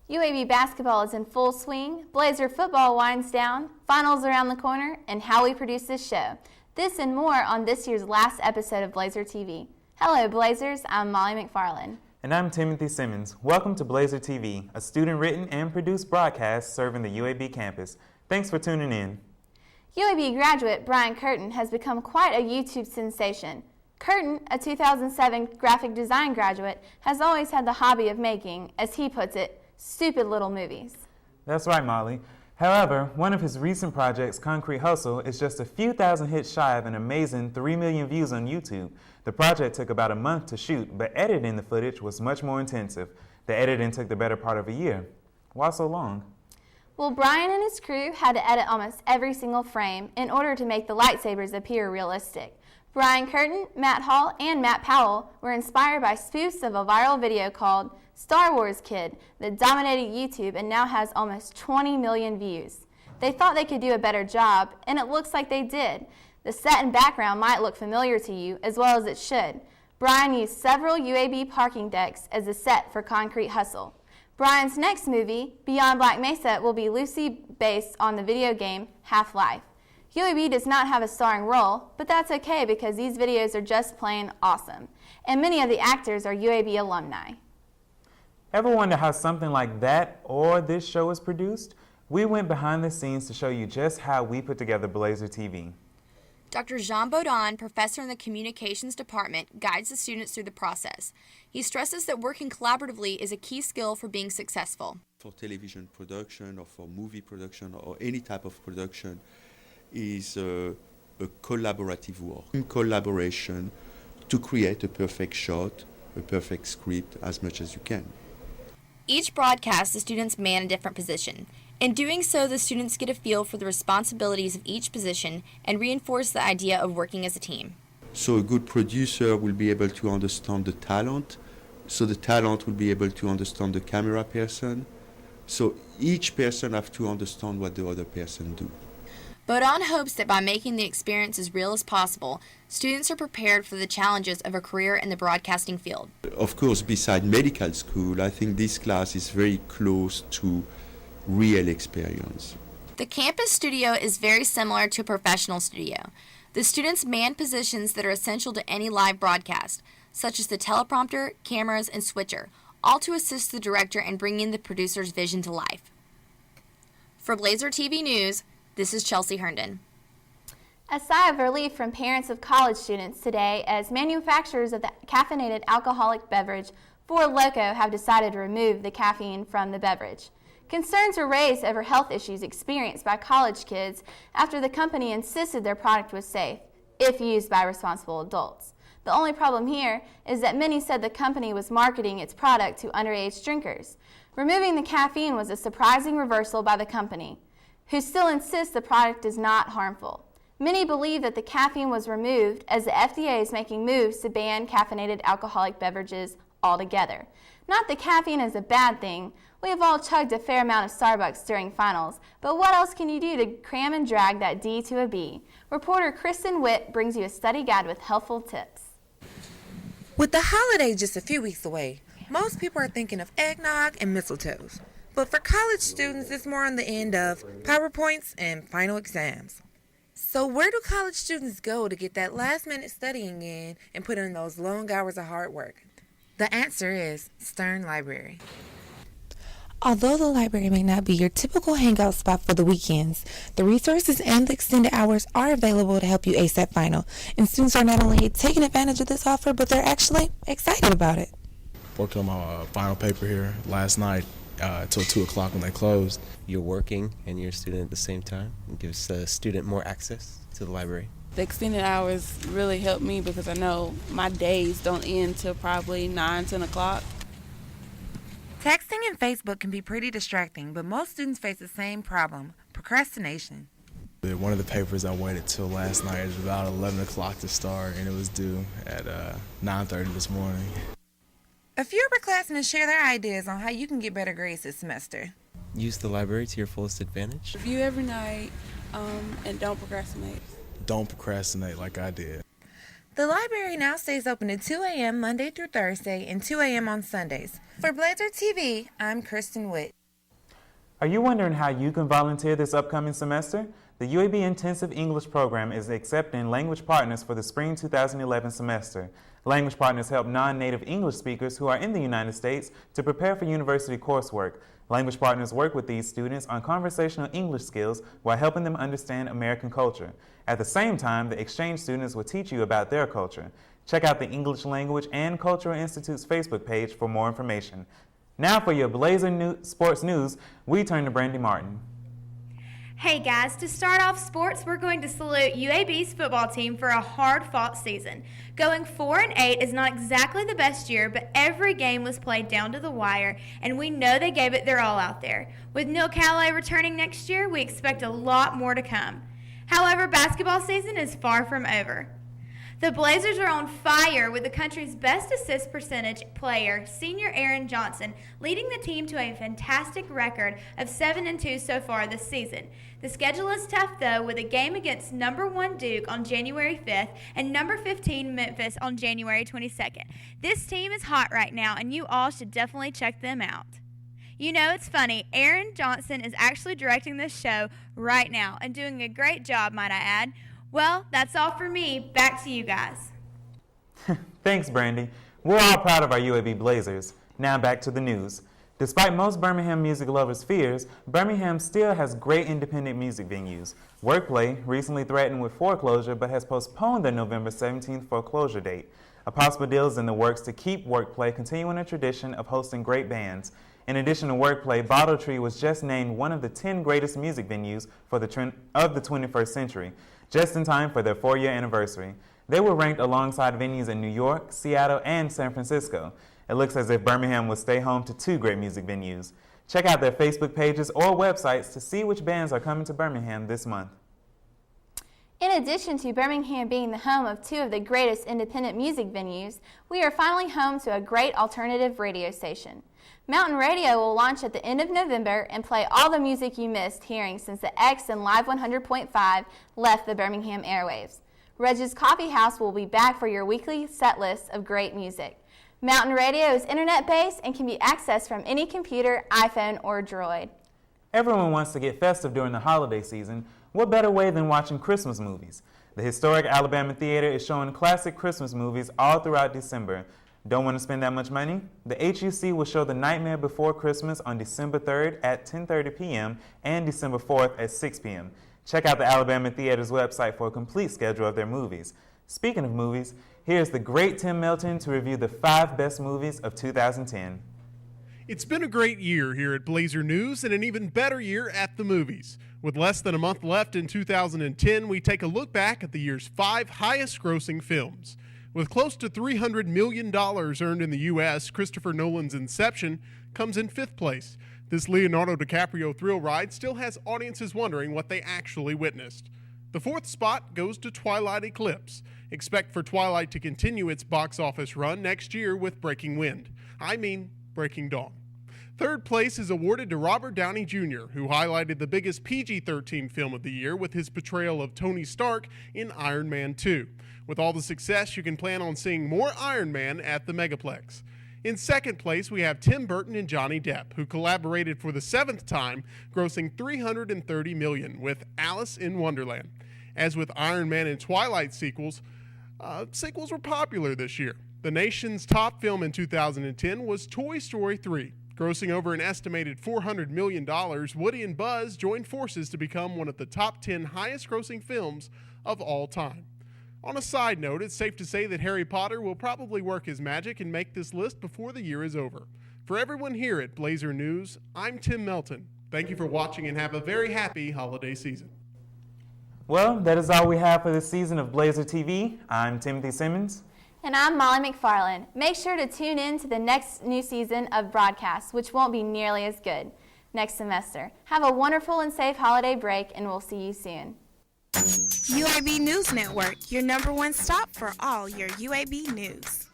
UAB basketball is in full swing, Blazer football winds down, finals around the corner, and how we produce this show. This and more on this year's last episode of Blazer TV. Hello Blazers, I'm Molly McFarland. And I'm Timothy Simmons. Welcome to Blazer TV, a student-written and produced broadcast serving the UAB campus. Thanks for tuning in. UAB graduate Brian Curtin has become quite a YouTube sensation. Curtin, a 2007 graphic design graduate, has always had the hobby of making, as he puts it, stupid little movies. That's right, Molly. However, one of his recent projects, Concrete Hustle, is just a few thousand hits shy of an amazing 3 million views on YouTube. The project took about a month to shoot, but editing the footage was much more intensive. The editing took the better part of a year. Why so long? Well, Brian and his crew had to edit almost every single frame in order to make the lightsabers appear realistic. Brian Curtin, Matt Hall, and Matt Powell were inspired by spoofs of a viral video called Star Wars Kid that dominated YouTube and now has almost 20 million views. They thought they could do a better job, and it looks like they did. The set and background might look familiar to you, as well as it should. Brian used several UAB parking decks as a set for Concrete Hustle. Brian's next movie, Beyond Black Mesa, will be loosely based on the video game Half-Life. UAB does not have a starring role, but that's okay because these videos are just plain awesome. And many of the actors are UAB alumni. Ever wonder how something like that or this show is produced? We went behind the scenes to show you just how we put together Blazer TV. Dr. Jean Baudin, professor in the communications department, guides the students through the process. He stresses that working collaboratively is a key skill for being successful. For television production or for movie production or any type of production is a collaborative work. In collaboration to create a perfect shot, a perfect script as much as you can. Each broadcast, the students man a different position. In doing so, the students get a feel for the responsibilities of each position and reinforce the idea of working as a team. So a good producer will be able to understand the talent, so the talent will be able to understand the camera person. So each person have to understand what the other person do. Baudin hopes that by making the experience as real as possible, students are prepared for the challenges of a career in the broadcasting field. Of course, beside medical school, I think this class is very close to real experience. The campus studio is very similar to a professional studio. The students man positions that are essential to any live broadcast, such as the teleprompter, cameras, and switcher, all to assist the director in bringing the producer's vision to life. For Blazer TV News, this is Chelsea Herndon. A sigh of relief from parents of college students today as manufacturers of the caffeinated alcoholic beverage Four Loko have decided to remove the caffeine from the beverage. Concerns were raised over health issues experienced by college kids after the company insisted their product was safe, if used by responsible adults. The only problem here is that many said the company was marketing its product to underage drinkers. Removing the caffeine was a surprising reversal by the company, who still insists the product is not harmful. Many believe that the caffeine was removed as the FDA is making moves to ban caffeinated alcoholic beverages altogether. Not that caffeine is a bad thing. We have all chugged a fair amount of Starbucks during finals, but what else can you do to cram and drag that D to a B? Reporter Kristen Witt brings you a study guide with helpful tips. With the holiday just a few weeks away, most people are thinking of eggnog and mistletoes. But for college students, it's more on the end of PowerPoints and final exams. So where do college students go to get that last-minute studying in and put in those long hours of hard work? The answer is Stern Library. Although the library may not be your typical hangout spot for the weekends, the resources and the extended hours are available to help you ace that final. And students are not only taking advantage of this offer, but they're actually excited about it. Worked on my final paper here last night till 2 o'clock when they closed. You're working and you're a student at the same time. It gives the student more access to the library. The extended hours really help me because I know my days don't end till probably 9, 10 o'clock. Texting and Facebook can be pretty distracting, but most students face the same problem, procrastination. One of the papers I waited till last night is about 11 o'clock to start, and it was due at 9:30 this morning. A few upperclassmen share their ideas on how you can get better grades this semester. Use the library to your fullest advantage. Review every night and don't procrastinate. Don't procrastinate like I did. The library now stays open at 2 a.m. Monday through Thursday and 2 a.m. on Sundays. For Blazer TV, I'm Kristen Witt. Are you wondering how you can volunteer this upcoming semester? The UAB Intensive English Program is accepting language partners for the spring 2011 semester. Language partners help non-native English speakers who are in the United States to prepare for university coursework. Language partners work with these students on conversational English skills while helping them understand American culture. At the same time, the exchange students will teach you about their culture. Check out the English Language and Cultural Institute's Facebook page for more information. Now for your Blazer Sports News, we turn to Brandy Martin. Hey guys, to start off sports, we're going to salute UAB's football team for a hard-fought season. Going 4-8 is not exactly the best year, but every game was played down to the wire, and we know they gave it their all out there. With Neil Callaway returning next year, we expect a lot more to come. However, basketball season is far from over. The Blazers are on fire with the country's best assist percentage player, senior Aaron Johnson, leading the team to a fantastic record of 7-2 so far this season. The schedule is tough, though, with a game against number 1 Duke on January 5th and number 15 Memphis on January 22nd. This team is hot right now, and you all should definitely check them out. You know, it's funny, Aaron Johnson is actually directing this show right now and doing a great job, might I add. Well, that's all for me. Back to you guys. Thanks, Brandy. We're all proud of our UAB Blazers. Now back to the news. Despite most Birmingham music lovers' fears, Birmingham still has great independent music venues. Workplay recently threatened with foreclosure but has postponed their November 17th foreclosure date. A possible deal is in the works to keep Workplay continuing a tradition of hosting great bands. In addition to Workplay, Bottle Tree was just named one of the 10 greatest music venues for the 21st century, just in time for their 4-year anniversary. They were ranked alongside venues in New York, Seattle, and San Francisco. It looks as if Birmingham will stay home to 2 great music venues. Check out their Facebook pages or websites to see which bands are coming to Birmingham this month. In addition to Birmingham being the home of 2 of the greatest independent music venues, we are finally home to a great alternative radio station. Mountain Radio will launch at the end of November and play all the music you missed hearing since the X and Live 100.5 left the Birmingham airwaves. Reg's Coffee House will be back for your weekly set list of great music. Mountain Radio is internet-based and can be accessed from any computer, iPhone, or Droid. Everyone wants to get festive during the holiday season. What better way than watching Christmas movies? The historic Alabama Theater is showing classic Christmas movies all throughout December. Don't want to spend that much money? The HUC will show The Nightmare Before Christmas on December 3rd at 10:30 p.m. and December 4th at 6 p.m. Check out the Alabama Theater's website for a complete schedule of their movies. Speaking of movies, here's the great Tim Melton to review the 5 best movies of 2010. It's been a great year here at Blazer News and an even better year at the movies. With less than a month left in 2010, we take a look back at the year's 5 highest-grossing films. With close to $300 million earned in the U.S., Christopher Nolan's Inception comes in 5th place. This Leonardo DiCaprio thrill ride still has audiences wondering what they actually witnessed. The 4th spot goes to Twilight Eclipse. Expect for Twilight to continue its box office run next year with Breaking Dawn. 3rd place is awarded to Robert Downey Jr., who highlighted the biggest PG-13 film of the year with his portrayal of Tony Stark in Iron Man 2. With all the success, you can plan on seeing more Iron Man at the Megaplex. In 2nd place, we have Tim Burton and Johnny Depp, who collaborated for the 7th time, grossing $330 million with Alice in Wonderland. As with Iron Man and Twilight sequels were popular this year. The nation's top film in 2010 was Toy Story 3. Grossing over an estimated $400 million, Woody and Buzz joined forces to become one of the top 10 highest-grossing films of all time. On a side note, it's safe to say that Harry Potter will probably work his magic and make this list before the year is over. For everyone here at Blazer News, I'm Tim Melton. Thank you for watching and have a very happy holiday season. Well, that is all we have for this season of Blazer TV. I'm Timothy Simmons. And I'm Molly McFarland. Make sure to tune in to the next new season of broadcasts, which won't be nearly as good next semester. Have a wonderful and safe holiday break, and we'll see you soon. UAB News Network, your #1 stop for all your UAB news.